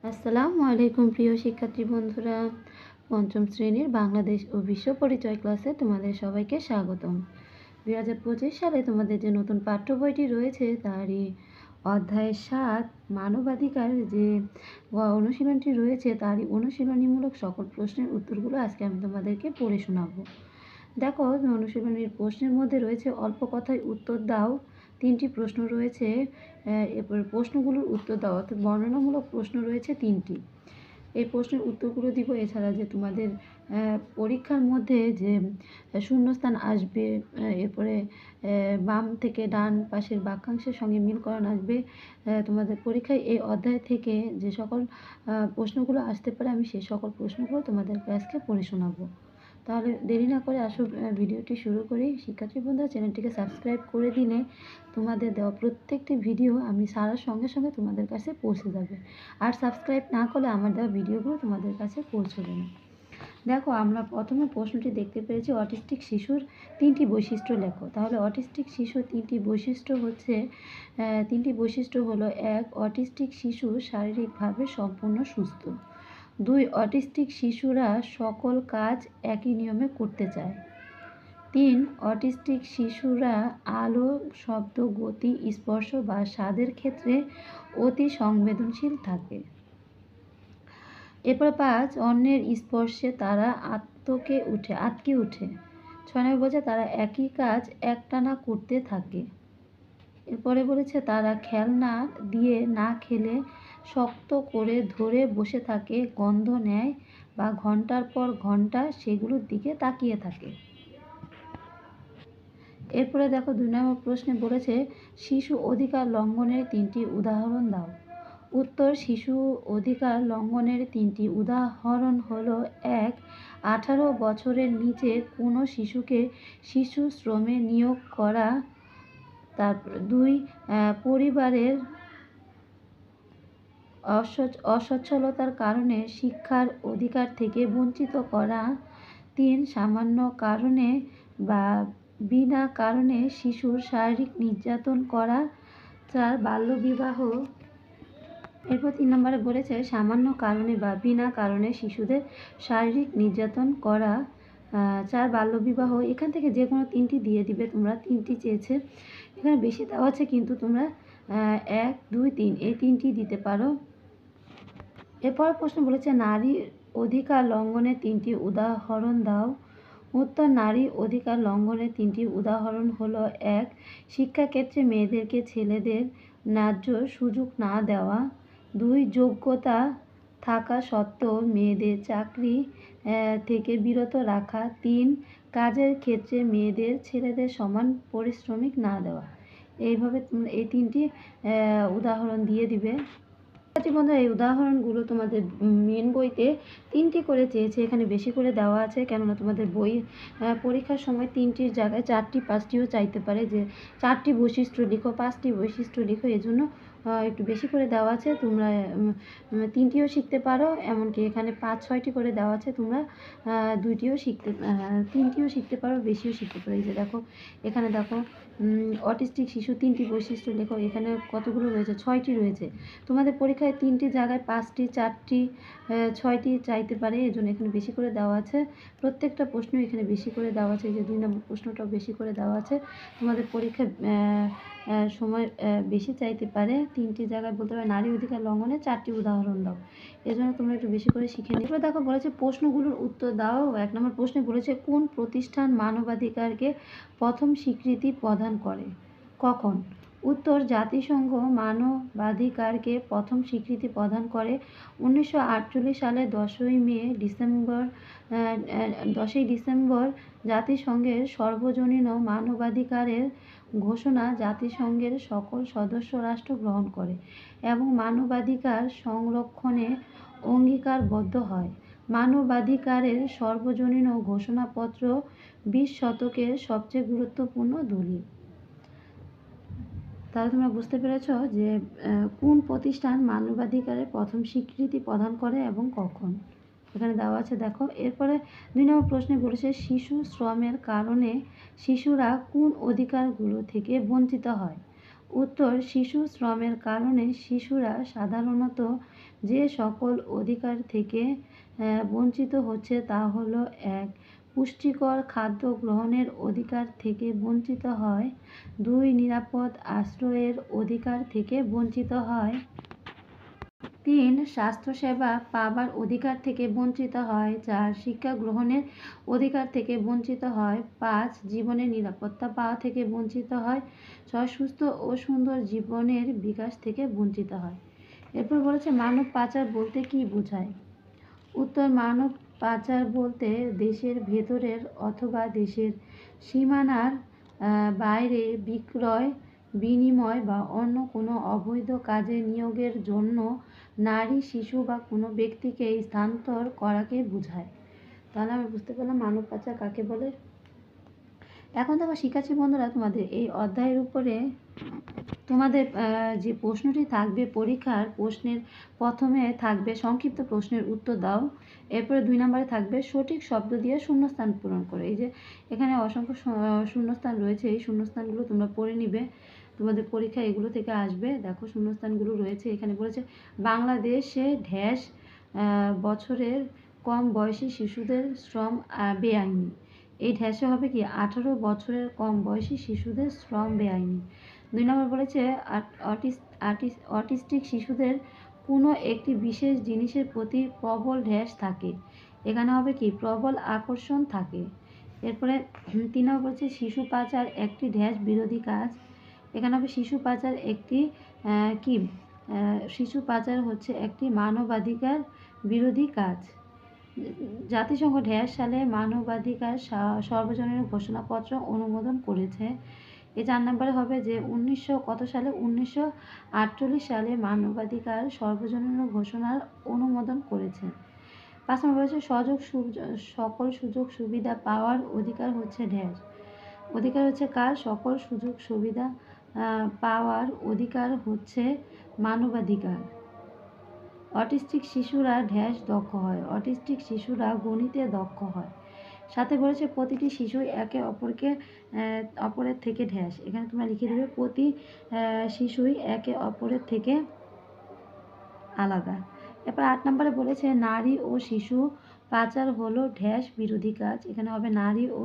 আসসালামু আলাইকুম প্রিয় শিক্ষার্থী বন্ধুরা, পঞ্চম শ্রেণীর বাংলাদেশ ও বিশ্ব পরিচয় ক্লাসে তোমাদের সবাইকে স্বাগতম। 2025 সালে তোমাদের যে নতুন পাঠ্য বইটি রয়েছে তারই অধ্যায় 7 মানবাধিকার যে অনুশীলনটি রয়েছে তারই অনুশীলনীমূলক সকল প্রশ্নের উত্তরগুলো আজকে আমি তোমাদেরকে পড়ে শোনাবো। দেখো, অনুশীলনীর প্রশ্নের মধ্যে রয়েছে অল্প কথায় উত্তর দাও, 3টি প্রশ্ন রয়েছে। এরপর প্রশ্নগুলোর উত্তর দাও, অর্থাৎ বর্ণনামূলক প্রশ্ন রয়েছে 3টি। এই প্রশ্নের উত্তরগুলো দিব। এছাড়া যে তোমাদের পরীক্ষার মধ্যে যে শূন্যস্থান আসবে, এরপরে বাম থেকে ডান পাশের বাক্যাংশের সঙ্গে মিলকরণ আসবে। তোমাদের পরীক্ষায় এই অধ্যায় থেকে যে সকল প্রশ্নগুলো আসতে পারে আমি সেই সকল প্রশ্নগুলো তোমাদেরকে আজকে পড়ে শোনাবো। তাহলে দেরি না করে আসো ভিডিওটি শুরু করি। শিক্ষার্থী বন্ধুরা, চ্যানেলটিকে সাবস্ক্রাইব করে দিলে তোমাদের দেওয়া প্রত্যেকটি ভিডিও আমি ছাড়ার সঙ্গে সঙ্গে তোমাদের কাছে পৌঁছে যাবে। আর সাবস্ক্রাইব না করলে আমার দেওয়া ভিডিওগুলো তোমাদের কাছে পৌঁছবে না। দেখো, আমরা প্রথমে প্রশ্নটি দেখতে পেরেছি অটিস্টিক শিশুর 3টি বৈশিষ্ট্য লেখো। তাহলে অটিস্টিক শিশুর 3টি বৈশিষ্ট্য হচ্ছে, 3টি বৈশিষ্ট্য হলো: 1, অটিস্টিক শিশু শারীরিকভাবে সম্পূর্ণ সুস্থ। 2, অটিস্টিক শিশুরা সকল কাজ একই নিয়মে করতে চায়। 3, অটিস্টিক শিশুরা আলো, শব্দ, গতি, স্পর্শ বা স্বাদের ক্ষেত্রে অতি সংবেদনশীল থাকে। এরপর 5, অন্যের স্পর্শে তারা আটকে ওঠে। 6 নম্বর বলছে তারা একই কাজ একটানা করতে থাকে। এরপরে বলেছে তারা খেলনা দিয়ে না খেলে শক্ত করে ধরে বসে থাকে, গন্ধ নেয় বা ঘন্টার পর ঘন্টা সেগুলোর দিকে তাকিয়ে থাকে। এরপরে দেখো 2 নম্বর প্রশ্নে বলেছে শিশু অধিকার লঙ্ঘনের 3টি উদাহরণ দাও। উত্তর: শিশু অধিকার লঙ্ঘনের 3টি উদাহরণ হলো: 1, 18 বছরের নিচে কোনো শিশুকে শিশু শ্রমে নিয়োগ করা। তারপর 2, পরিবারের অসচ্ছলতার কারণে শিক্ষার অধিকার থেকে বঞ্চিত করা। 3, সামান্য কারণে বা বিনা কারণে শিশুর শারীরিক নির্যাতন করা। 4, বাল্যবিবাহ। এরপর 3 নম্বরে বলেছে সামান্য কারণে বা বিনা কারণে শিশুদের শারীরিক নির্যাতন করা। 4, বাল্যবিবাহ। এখান থেকে যে কোনো 3টি দিয়ে দিবে তোমরা। 3টি চেয়েছে, এখানে বেশি দেওয়া আছে কিন্তু তোমরা 1, 2, 3 এই 3টি দিতে পারো। এরপর প্রশ্ন বলেছে নারী অধিকার লঙ্ঘনের 3টি উদাহরণ দাও। উত্তর: নারী অধিকার লঙ্ঘনের 3টি উদাহরণ হলো: 1, শিক্ষাক্ষেত্রে মেয়েদেরকে ছেলেদের ন্যায্য সুযোগ না দেওয়া। 2, যোগ্যতা থাকা সত্ত্বেও মেয়েদের চাকরি থেকে বিরত রাখা। 3, কাজের ক্ষেত্রে মেয়েদের ছেলেদের সমান পারিশ্রমিক না দেওয়া। এইভাবে এই 3টি উদাহরণ দিয়ে দিবে। বন্ধুরা, এই উদাহরণগুলো তোমাদের মেন বইতে 3টি করে চেয়েছে, এখানে বেশি করে দেওয়া আছে, কেননা তোমাদের বই পরীক্ষার সময় 3টির জায়গায় 4টি 5টিও চাইতে পারে, যে 4টি বৈশিষ্ট্য লিখো, 5টি বৈশিষ্ট্য লিখো, এজন্য একটু বেশি করে দেওয়া আছে। তোমরা 3টিও শিখতে পারো, এমনকি এখানে 5-6টি করে দেওয়া আছে, তোমরা 3টিও শিখতে পারো, বেশিও শিখতে পারো। এই যে দেখো, এখানে দেখো অটিস্টিক শিশু 3টি বৈশিষ্ট্য লেখো, এখানে কতগুলো রয়েছে? 6টি রয়েছে। তোমাদের পরীক্ষায় 3টি জায়গায় 5টি, 4টি, 6টি চাইতে পারে, এজন্য এখানে বেশি করে দেওয়া আছে। প্রত্যেকটা প্রশ্ন এখানে বেশি করে দেওয়া আছে। এই যে 2 নম্বর প্রশ্নটাও বেশি করে দেওয়া আছে। তোমাদের পরীক্ষায় সময় বেশি চাইতে পারে। 3টি জায়গায় বলতে পারে নারী অধিকার লঙ্ঘনের 4টি উদাহরণ দাও, এজন্য তোমরা একটু বেশি করে শিখে নিও। এবার দেখো বলেছে প্রশ্নগুলোর উত্তর দাও। 1 নম্বর প্রশ্নে বলেছে কোন প্রতিষ্ঠান মানবাধিকারকে প্রথম স্বীকৃতি প্রদান করে? কখন? উত্তর: জাতিসংঘ মানবাধিকারকে প্রথম স্বীকৃতি প্রদান করে 1948 সালে 10ই ডিসেম্বর। জাতিসংঘের সর্বজনীন মানবাধিকারের ঘোষণা জাতিসংঘের সকল সদস্য রাষ্ট্র গ্রহণ করে এবং মানবাধিকার সংরক্ষণে অঙ্গীকারবদ্ধ হয়। মানবাধিকারের সর্বজনীন ঘোষণাপত্র 20 শতকের সবচেয়ে গুরুত্বপূর্ণ দলিল। তাহলে তোমরা বুঝতে পেরেছ যে কোন প্রতিষ্ঠান মানবাধিকারের প্রথম স্বীকৃতি প্রদান করে এবং কখন, এখানে দেওয়া আছে দেখো। এরপরে 2 নম্বর প্রশ্নে বলেছে শিশু শ্রমের কারণে শিশুরা কোন অধিকারগুলো থেকে বঞ্চিত হয়? উত্তর, শিশু শ্রমের কারণে শিশুরা সাধারণত যে সকল অধিকার থেকে বঞ্চিত হচ্ছে তা হলো: ১. পুষ্টিকর খাদ্য গ্রহণের অধিকার থেকে বঞ্চিত হয়। ২. নিরাপদ আশ্রয়ের অধিকার থেকে বঞ্চিত হয়। ৩. স্বাস্থ্যসেবা পাবার অধিকার থেকে বঞ্চিত হয়। ৪. শিক্ষা গ্রহণের অধিকার থেকে বঞ্চিত হয়। ৫. জীবনের নিরাপত্তা পাওয়া থেকে বঞ্চিত হয়। ৬. সুস্থ ও সুন্দর জীবনের বিকাশ থেকে বঞ্চিত হয়। এরপর বলেছে মানব পাচার বলতে কী বোঝায়? উত্তর, মানব পাচার বলতে দেশের ভেতরের অথবা দেশের সীমানার বাইরে বিক্রয়, বিনিময় বা অন্য কোনো অবৈধ কাজে নিয়োগের জন্য নারী, শিশু বা কোনো ব্যক্তিকে স্থানান্তর করাকে বোঝায়। তাহলে আমরা বুঝতে পারলাম মানব পাচার কাকে বলে। এখন দেখো শিক্ষার্থী বন্ধুরা, তোমাদের এই অধ্যায়ের উপরে তোমাদের যে প্রশ্নটি থাকবে পরীক্ষার প্রশ্নের প্রথমে থাকবে সংক্ষিপ্ত প্রশ্নের উত্তর দাও। এরপরে 2 নম্বরে থাকবে সঠিক শব্দ দিয়ে শূন্যস্থান পূরণ করে। এই যে এখানে অসংখ্য শূন্যস্থান রয়েছে, এই শূন্যস্থানগুলো তোমরা পড়ে নিবে, তোমাদের পরীক্ষা এগুলো থেকে আসবে। দেখো শূন্যস্থানগুলো রয়েছে, এখানে বলেছে বাংলাদেশে ড্যাশ বছরের কম বয়সী শিশুদের শ্রম বেআইনি। এই ড্যাশে হবে কি 18 বছরের কম বয়সী শিশুদের শ্রম বেআইনি। 2 নম্বর বলেছে অটিস্টিক শিশুদের কোনো একটি বিশেষ জিনিসের প্রতি প্রবল ড্যাশ থাকে। এখানে হবে কি প্রবল আকর্ষণ থাকে। এরপরে 3 নম্বর বলছে শিশু পাচার একটি ড্যাশ বিরোধী কাজ। এখানে হবে শিশু পাচার একটি কি শিশু পাচার হচ্ছে একটি মানবাধিকার বিরোধী কাজ। জাতিসংঘ ড্যাশ সালে মানবাধিকার সর্বজনীন ঘোষণাপত্র অনুমোদন করেছে। এই 4 নম্বরে হবে যে 1948 সালে মানবাধিকার সর্বজনীন ঘোষণার অনুমোদন করেছে। 5 নম্বর হচ্ছে সকল সুযোগ সুবিধা পাওয়ার অধিকার হচ্ছে ড্যাশ। অধিকার হচ্ছে কার? সকল সুযোগ সুবিধা পাওয়ার অধিকার হচ্ছে মানবাধিকার। অটিস্টিক শিশুরা ড্যাশ দক্ষ হয়। অটিস্টিক শিশুরা গণিতে দক্ষ হয়। সাথে বলেছে প্রতিটি শিশুই একে অপরের থেকে ড্যাশ। এখানে তোমরা লিখে দেবে প্রতি শিশুই একে অপরের থেকে আলাদা। এরপর 8 নম্বরে বলেছে নারী ও শিশু পাচার হলো ড্যাশ বিরোধী কাজ। এখানে হবে নারী ও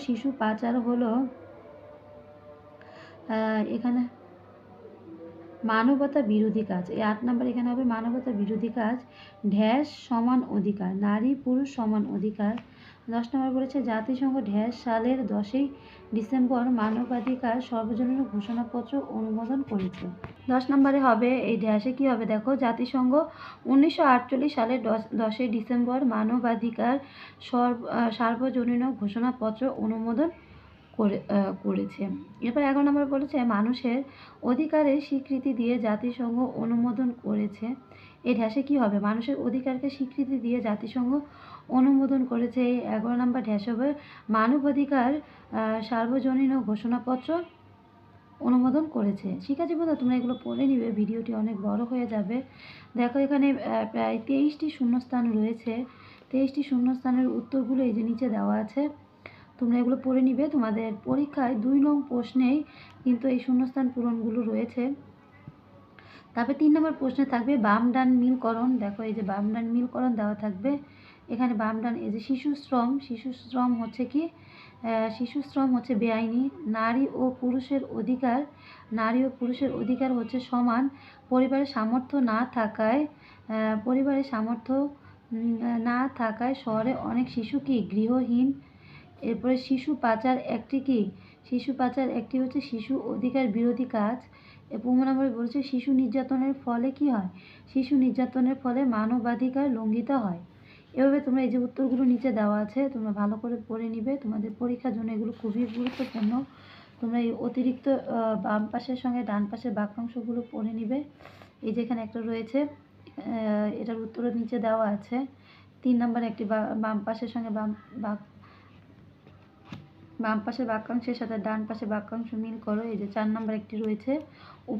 শিশু পাচার হলো এখানে মানবতা বিরোধী কাজ। এই 8 নম্বর এখানে হবে মানবতা বিরোধী কাজ ড্যাশ সমান অধিকার, নারী পুরুষ সমান অধিকার। 10 নম্বর বলেছে জাতিসংঘ ড্যাশ সালের 10ই ডিসেম্বর মানবাধিকার সর্বজনীন ঘোষণাপত্র অনুমোদন করেছে। 10 নম্বরে হবে এই ড্যাশে কি হবে দেখো, জাতিসংঘ 1948 সালের 10ই ডিসেম্বর মানবাধিকার সার্বজনীন ঘোষণাপত্র অনুমোদন করেছে। এরপর 11 নম্বর বলেছে মানুষের অধিকারের স্বীকৃতি দিয়ে জাতিসংঘ অনুমোদন করেছে। এই ড্যাশে কি হবে, মানুষের অধিকারকে স্বীকৃতি দিয়ে জাতিসংঘ অনুমোদন করেছে। এই 11 নম্বর ড্যাশ হবে মানবাধিকার সার্বজনীন ঘোষণাপত্র অনুমোদন করেছে। শিক্ষার্থী বন্ধুরা, তোমরা এগুলো পড়ে নিবে, ভিডিওটি অনেক বড় হয়ে যাবে। দেখো এখানে প্রায় 23টি শূন্যস্থান রয়েছে। 23টি শূন্যস্থানের উত্তরগুলো এই যে নিচে দেওয়া আছে, তোমরা এগুলো পড়ে নিবে। তোমাদের পরীক্ষায় 2 নং প্রশ্নেই কিন্তু এই শূন্যস্থান পূরণগুলো রয়েছে। তারপরে 3 নম্বর প্রশ্নে থাকবে বাম ডান মিলকরণ। দেখো এই যে বাম ডান মিলকরণ দেওয়া থাকবে। এখানে বাম ডান এই যে শিশু শ্রম হচ্ছে কি, শিশু শ্রম হচ্ছে বেআইনি। নারী ও পুরুষের অধিকার হচ্ছে সমান। পরিবারের সামর্থ্য না থাকায় শহরে অনেক শিশু কি গৃহহীন। এরপরে শিশু পাচার একটি হচ্ছে শিশু অধিকার বিরোধী কাজ। 15 নম্বরে বলছে শিশু নির্যাতনের ফলে কি হয়, শিশু নির্যাতনের ফলে মানবাধিকার লঙ্ঘিত হয়। এভাবে তোমরা এই যে উত্তরগুলো নিচে দেওয়া আছে, তোমরা ভালো করে পড়ে নিবে। তোমাদের পরীক্ষার জন্য এগুলো খুবই গুরুত্বপূর্ণ। তোমরা এই অতিরিক্ত বাম পাশের সঙ্গে ডান পাশের বাক্যাংশগুলো পড়ে নিবে। এই যে এখানে একটা রয়েছে, এটার উত্তরের নিচে দেওয়া আছে। 3 নম্বরে একটি বাম পাশের সঙ্গে বাম পাশের বাক্যাংশের সাথে ডান পাশের বাক্যাংশ মিল করো। এই যে 4 নম্বর একটি রয়েছে,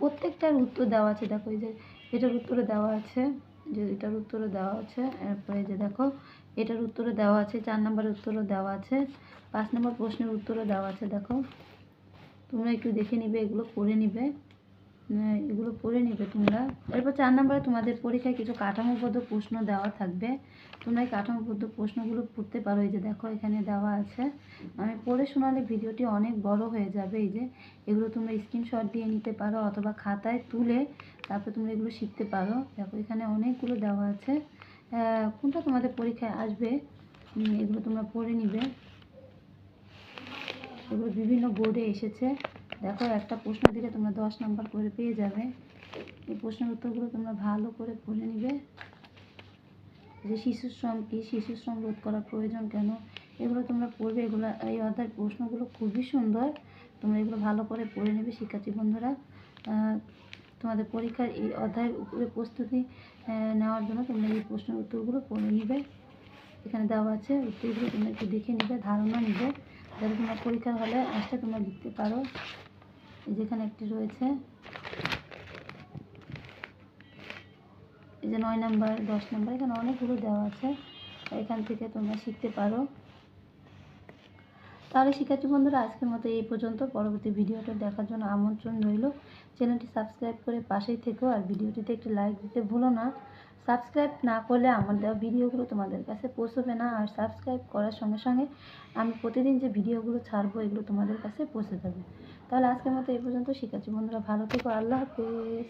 প্রত্যেকটার উত্তর দেওয়া আছে। দেখো এই যে এটার উত্তরে দেওয়া আছে, এরপরে যে দেখো এটার উত্তরে দেওয়া আছে, 4 নম্বরের উত্তরও দেওয়া আছে, 5 নম্বর প্রশ্নের উত্তরও দেওয়া আছে। দেখো তোমরা একটু দেখে নিবে, এগুলো পড়ে নিবে, এগুলো পড়ে নিবে তোমরা। এরপর 4 নম্বরে তোমাদের পরীক্ষায় কিছু কাঠামোবদ্ধ প্রশ্ন দেওয়া থাকবে। তোমরা এই কাঠামোবদ্ধ প্রশ্নগুলো পড়তে পারো। এই যে দেখো এখানে দেওয়া আছে, আমি পড়ে শোনালে ভিডিওটি অনেক বড় হয়ে যাবে। এই যে এগুলো তোমরা স্ক্রিনশট দিয়ে নিতে পারো অথবা খাতায় তুলে তারপর তোমরা এগুলো শিখতে পারো। দেখো এখানে অনেকগুলো দেওয়া আছে, কোনটা তোমাদের পরীক্ষায় আসবে এগুলো তোমরা পড়ে নিবে। এগুলো বিভিন্ন বোর্ডে এসেছে। দেখো একটা প্রশ্ন দিলে তোমরা 10 নম্বর করে পেয়ে যাবে। এই প্রশ্নের উত্তরগুলো তোমরা ভালো করে পড়ে নিবে। যে শিশু শ্রম কী, শিশু শ্রম রোধ করার প্রয়োজন কেন, এগুলো তোমরা পড়বে। এগুলো এই অধ্যায়ের প্রশ্নগুলো খুবই সুন্দর, তোমরা এগুলো ভালো করে পড়ে নেবে শিক্ষার্থী বন্ধুরা। তোমাদের পরীক্ষার এই অধ্যায়ের উপরে প্রস্তুতি নেওয়ার জন্য তোমরা এই প্রশ্নের উত্তরগুলো পড়ে নিবে। এখানে দেওয়া আছে, উত্তরগুলো তোমরা একটু দেখে নিবে, ধারণা নিবে, যাতে তোমরা পরীক্ষার হলে আসতে তোমরা লিখতে পারো। যেখানে একটি রয়েছে, এই যে 9 নম্বর 10 নম্বর, এখানে অনেকগুলো দেওয়া আছে, এখান থেকে তোমরা শিখতে পারো। তাহলে শিক্ষার্থী বন্ধুরা আজকের মতো এই পর্যন্ত। পরবর্তী ভিডিওটা দেখার জন্য আমন্ত্রণ রইল। চ্যানেলটি সাবস্ক্রাইব করে পাশেই থেকো, আর ভিডিওটিতে একটি লাইক দিতে ভুলো না। সাবস্ক্রাইব না করলে আমার দেওয়া ভিডিওগুলো তোমাদের কাছে পৌঁছবে না, আর সাবস্ক্রাইব করার সঙ্গে সঙ্গে আমি প্রতিদিন যে ভিডিওগুলো ছাড়বো এগুলো তোমাদের কাছে পৌঁছে যাবে। তাহলে আজকের মতো এই পর্যন্ত। শিক্ষার্থী বন্ধুরা ভালো থেকো, আল্লাহ হাফেজ।